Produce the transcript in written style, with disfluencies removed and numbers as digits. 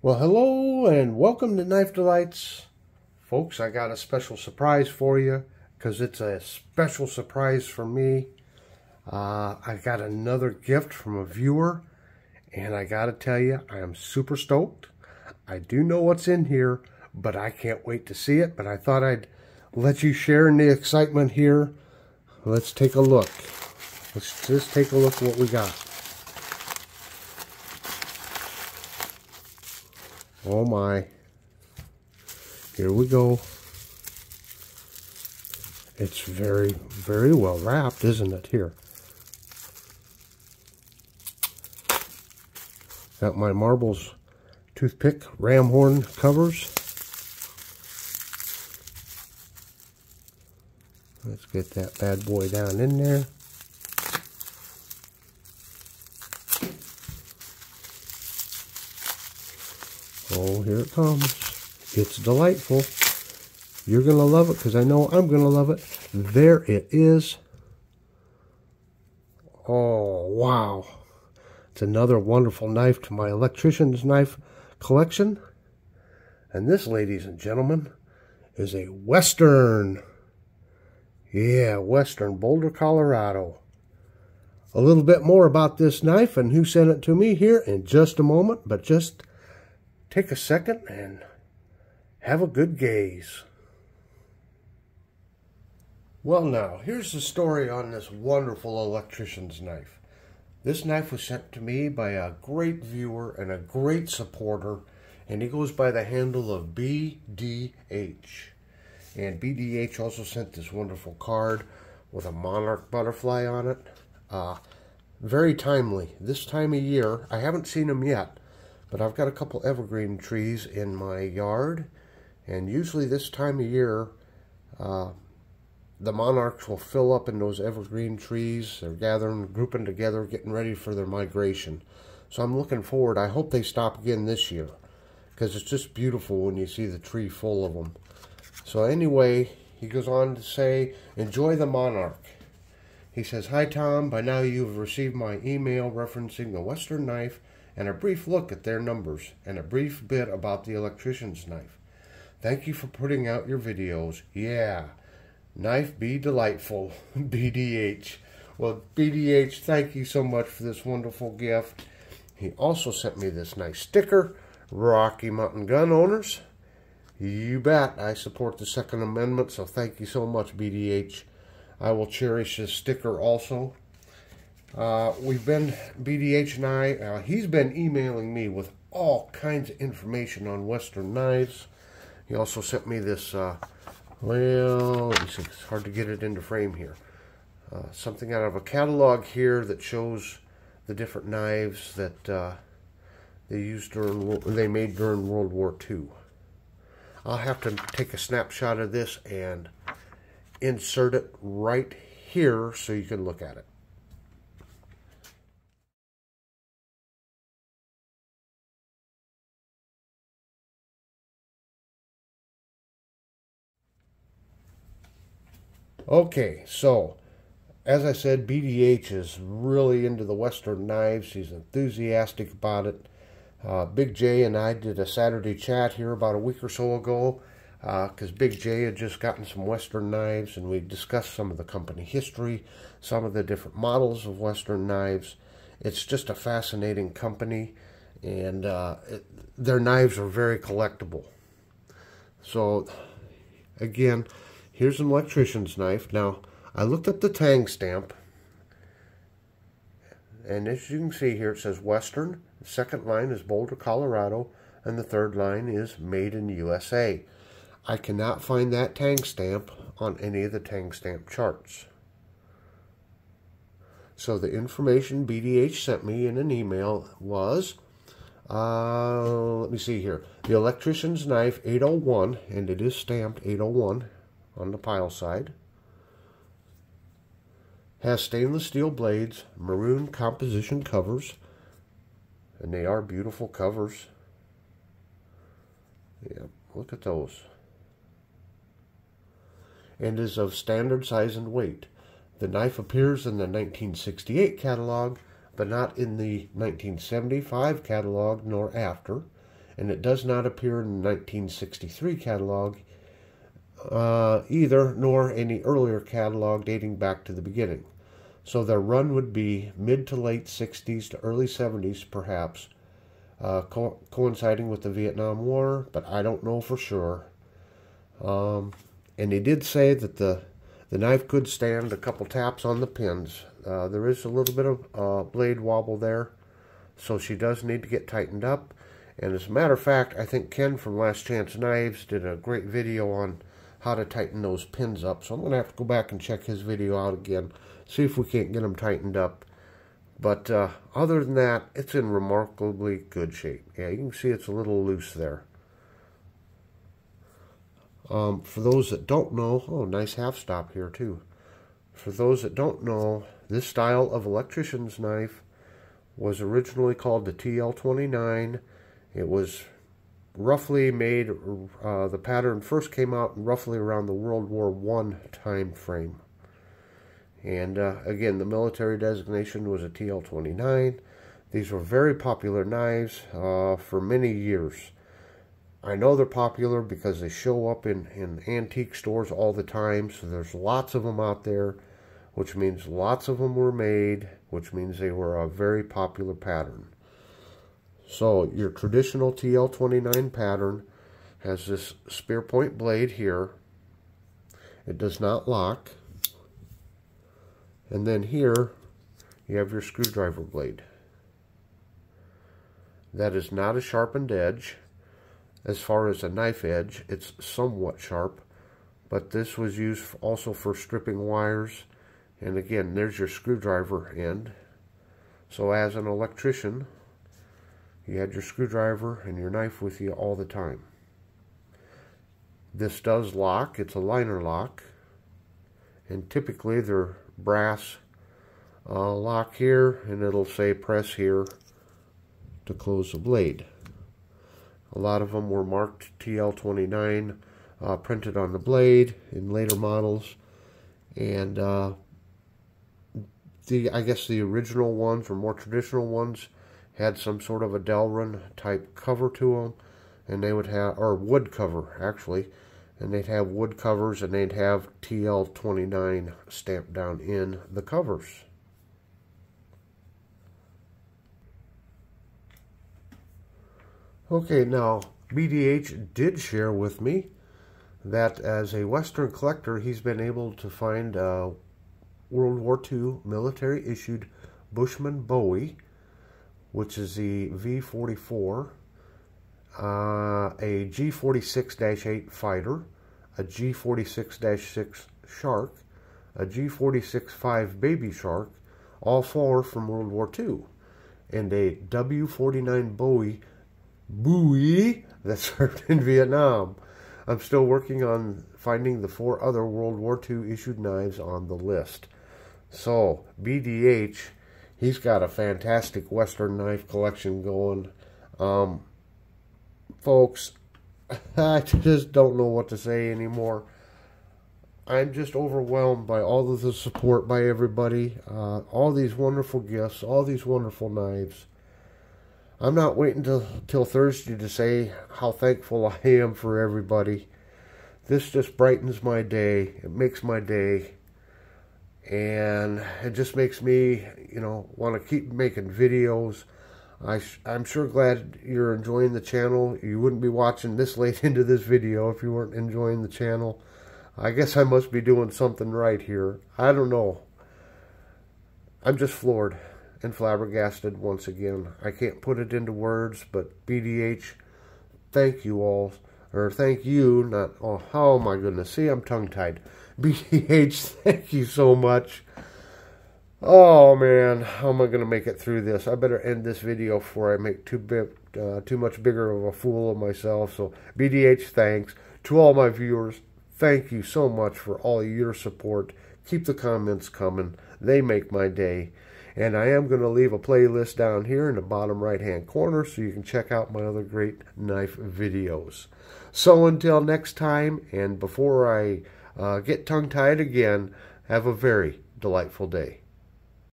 Well, hello and welcome to Knife Delights. Folks, I got a special surprise for you because it's a special surprise for me. I got another gift from a viewer, and I got to tell you, I am super stoked. I do know what's in here, but I can't wait to see it. But I thought I'd let you share in the excitement here. Let's take a look. Let's just take a look at what we got. Oh my. Here we go. It's very, very well wrapped, isn't it? Here. Got my Marbles toothpick ram horn covers. Let's get that bad boy down in there. Oh, here it comes. It's delightful. You're going to love it because I know I'm going to love it. There it is. Oh, wow. It's another wonderful knife to my electrician's knife collection. And this, ladies and gentlemen, is a Western. Yeah, Western, Boulder, Colorado. A little bit more about this knife and who sent it to me here in just a moment, but just take a second and have a good gaze. Well now, here's the story on this wonderful electrician's knife. This knife was sent to me by a great viewer and a great supporter, and he goes by the handle of BDH. And BDH also sent this wonderful card with a monarch butterfly on it. Very timely. This time of year, I haven't seen them yet, but I've got a couple evergreen trees in my yard, and usually this time of year, the monarchs will fill up in those evergreen trees. They're gathering, grouping together, getting ready for their migration. So I'm looking forward. I hope they stop again this year, because it's just beautiful when you see the tree full of them. So anyway, he goes on to say, enjoy the monarch. He says, hi Tom, by now you've received my email referencing the Western knife and a brief look at their numbers, and a brief bit about the electrician's knife. Thank you for putting out your videos. Yeah, knife be delightful, BDH. Well, BDH, thank you so much for this wonderful gift. He also sent me this nice sticker, Rocky Mountain Gun Owners. You bet, I support the Second Amendment, so thank you so much, BDH. I will cherish this sticker also. BDH and I, he's been emailing me with all kinds of information on Western knives. He also sent me this, well, let me see, it's hard to get it into frame here. Something out of a catalog here that shows the different knives that they made during World War II. I'll have to take a snapshot of this and insert it right here so you can look at it. Okay, so as I said, BDH is really into the Western knives. He's enthusiastic about it. Big J and I did a Saturday chat here about a week or so ago because Big J had just gotten some Western knives, and we discussed some of the company history, some of the different models of Western knives. It's just a fascinating company, and their knives are very collectible. So again, here's an electrician's knife. Now, I looked up the tang stamp, and as you can see here, it says Western. The second line is Boulder, Colorado, and the third line is Made in USA. I cannot find that tang stamp on any of the tang stamp charts. So the information BDH sent me in an email was, let me see here, the electrician's knife 801, and it is stamped 801 on the pile side. Has stainless steel blades, maroon composition covers, and they are beautiful covers. Yeah, look at those. And is of standard size and weight. The knife appears in the 1968 catalog, but not in the 1975 catalog nor after. and it does not appear in the 1963 catalog either, nor any earlier catalog dating back to the beginning. So their run would be mid to late 60s to early 70s, perhaps, coinciding with the Vietnam War, but I don't know for sure. And they did say that the knife could stand a couple taps on the pins. There is a little bit of blade wobble there, so she does need to get tightened up. And as a matter of fact, I think Ken from Last Chance Knives did a great video on how to tighten those pins up. So I'm going to have to go back and check his video out again, see if we can't get them tightened up. But other than that, it's in remarkably good shape. Yeah, you can see it's a little loose there. For those that don't know, oh, nice half stop here too. For those that don't know, this style of electrician's knife was originally called the TL29. It was roughly made, the pattern first came out roughly around the World War I time frame. And again, the military designation was a TL29. These were very popular knives for many years. I know they're popular because they show up in antique stores all the time, so there's lots of them out there, which means lots of them were made, which means they were a very popular pattern. So your traditional TL29 pattern has this spear point blade here. It does not lock. And then here you have your screwdriver blade. That is not a sharpened edge. As far as a knife edge, it's somewhat sharp, but this was used also for stripping wires. And again, there's your screwdriver end. So as an electrician, you had your screwdriver and your knife with you all the time. This does lock. It's a liner lock, and typically they're brass lock here, and it'll say press here to close the blade. A lot of them were marked TL29 printed on the blade in later models, and I guess the original ones, or more traditional ones, had some sort of a Delrin type cover to them, and they would have, or wood cover actually, and they'd have wood covers, and they'd have TL29 stamped down in the covers. Okay, now BDH did share with me that as a Western collector, he's been able to find a World War II military issued Bushman Bowie, which is the V44, a G46-8 fighter, a G46-6 Shark, a G46-5 Baby Shark, all four from World War II, and a W49 Bowie that served in Vietnam. I'm still working on finding the 4 other World War II issued knives on the list. So, BDH, he's got a fantastic Western knife collection going. Folks, I just don't know what to say anymore. I'm just overwhelmed by all of the support by everybody, all these wonderful gifts, all these wonderful knives. I'm not waiting till Thursday to say how thankful I am for everybody. This just brightens my day. It makes my day. And it just makes me, want to keep making videos. I'm sure glad you're enjoying the channel. You wouldn't be watching this late into this video if you weren't enjoying the channel. I guess I must be doing something right here. I don't know. I'm just floored and flabbergasted once again. I can't put it into words, but BDH, thank you all. Or thank you, not, oh my goodness. See, I'm tongue-tied. BDH, thank you so much. Oh man, how am I going to make it through this? I better end this video before I make too much bigger of a fool of myself. So BDH, thanks. To all my viewers, thank you so much for all your support. Keep the comments coming. They make my day. And I am going to leave a playlist down here in the bottom right-hand corner so you can check out my other great knife videos. So until next time, and before I get tongue-tied again, have a very delightful day.